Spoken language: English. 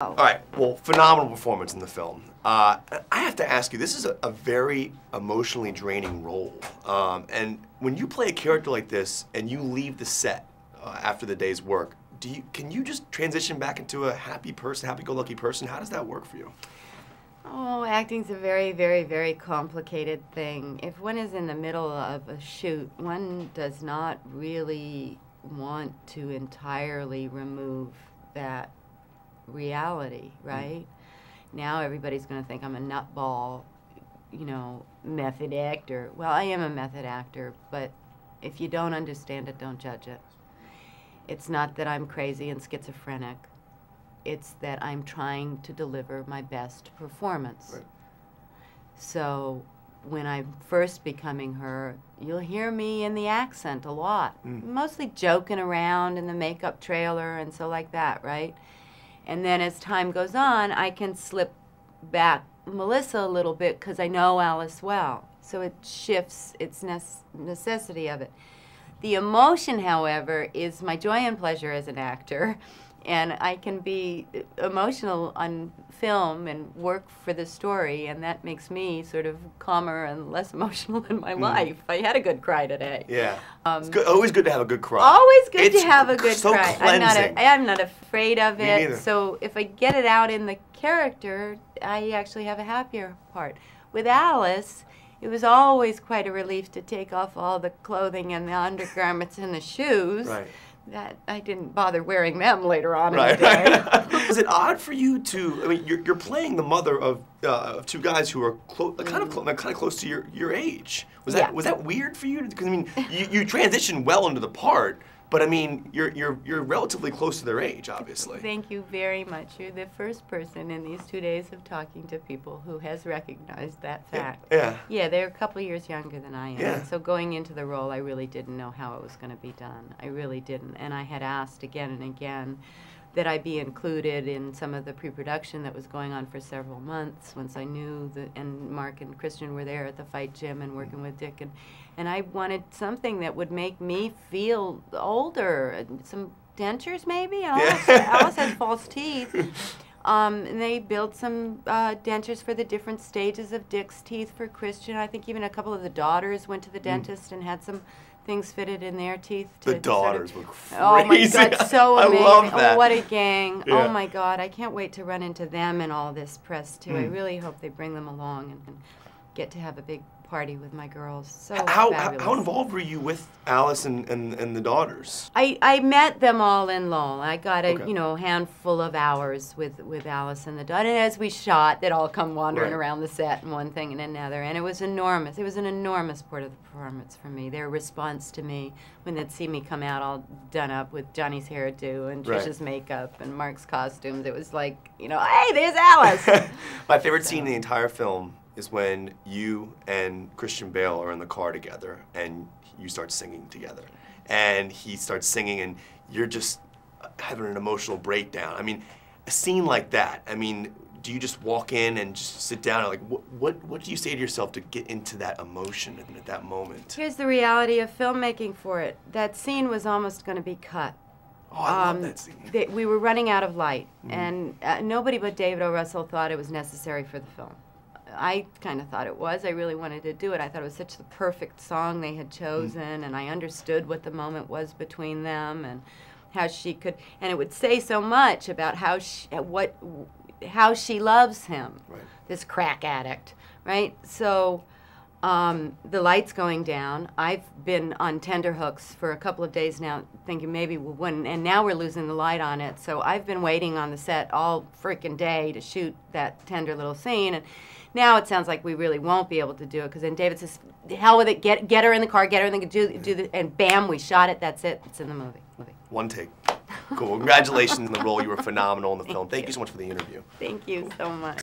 All right, well, phenomenal performance in the film. I have to ask you, this is a very emotionally draining role. And when you play a character like this and you leave the set after the day's work, can you just transition back into a happy person, happy-go-lucky person? How does that work for you? Oh, acting's a very, very, very complicated thing. If one is in the middle of a shoot, one does not really want to entirely remove that reality, right? Now everybody's going to think I'm a nutball, you know, method actor. Well, I am a method actor, but if you don't understand it, don't judge it. It's not that I'm crazy and schizophrenic. It's that I'm trying to deliver my best performance. Right. So when I'm first becoming her, you'll hear me in the accent a lot. Mostly joking around in the makeup trailer and so like that, right? And then as time goes on, I can slip back Melissa a little bit because I know Alice well. So it shifts its necessity of it. The emotion, however, is my joy and pleasure as an actor. And I can be emotional on film and work for the story, and that makes me sort of calmer and less emotional in my life. I had a good cry today. Yeah. It's good, always good to have a good cry. Always good to have a good so cry. Cleansing. I'm not afraid of Me it. neither. So if I get it out in the character, I actually have a happier part. With Alice, it was always quite a relief to take off all the clothing and the undergarments and the shoes. Right. That I didn't bother wearing them later on in Right. the day. Was it odd for you to? I mean, you're playing the mother of two guys who are kind of close to your age. Was that weird for you? Because I mean, you transitioned well into the part, but I mean, you're relatively close to their age, obviously. Thank you very much. You're the first person in these 2 days of talking to people who has recognized that fact. Yeah. Yeah, they're a couple of years younger than I am. Yeah. And so going into the role, I really didn't know how it was going to be done. I really didn't. And I had asked again and again that I be included in some of the pre-production that was going on for several months once I knew that, and Mark and Christian were there at the fight gym and working with Dick, and I wanted something that would make me feel older, some dentures maybe. Alice has false teeth. And they built some dentures for the different stages of Dick's teeth for Christian. I think even a couple of the daughters went to the dentist and had some things fitted in their teeth. The daughters were crazy. Oh my God, so amazing. I love that. Oh, what a gang. Yeah. Oh my God, I can't wait to run into them in all this press too. I really hope they bring them along and get to have a big party with my girls. So fabulous. How involved were you with Alice and the daughters? I met them all in Lowell. I got a handful of hours with Alice and the daughters. And as we shot, they'd all come wandering around the set and one thing and another. And it was enormous. It was an enormous part of the performance for me. Their response to me when they'd see me come out all done up with Johnny's hairdo and Trish's makeup and Mark's costumes. It was like, you know, hey, there's Alice. My favorite scene in the entire film is when you and Christian Bale are in the car together and you start singing together. And he starts singing and you're just having an emotional breakdown. I mean, a scene like that, I mean, do you just walk in and just sit down and like, what do you say to yourself to get into that emotion at that moment? Here's the reality of filmmaking for it. That scene was almost going to be cut. Oh, I love that scene. We were running out of light, and nobody but David O. Russell thought it was necessary for the film. I kind of thought it was. I really wanted to do it. I thought it was such the perfect song they had chosen, and I understood what the moment was between them and how she could, and it would say so much about how she loves him, this crack addict, right? So the light's going down. I've been on tenterhooks for a couple of days now thinking maybe we'll win, and now we're losing the light on it. So I've been waiting on the set all freaking day to shoot that tender little scene, and now it sounds like we really won't be able to do it because then David says, hell with it, get her in the car, get her in the do the, and bam, we shot it, that's it, it's in the movie. One take. Cool. Congratulations on the role. You were phenomenal in the film. Thank you so much for the interview. Thank you so much.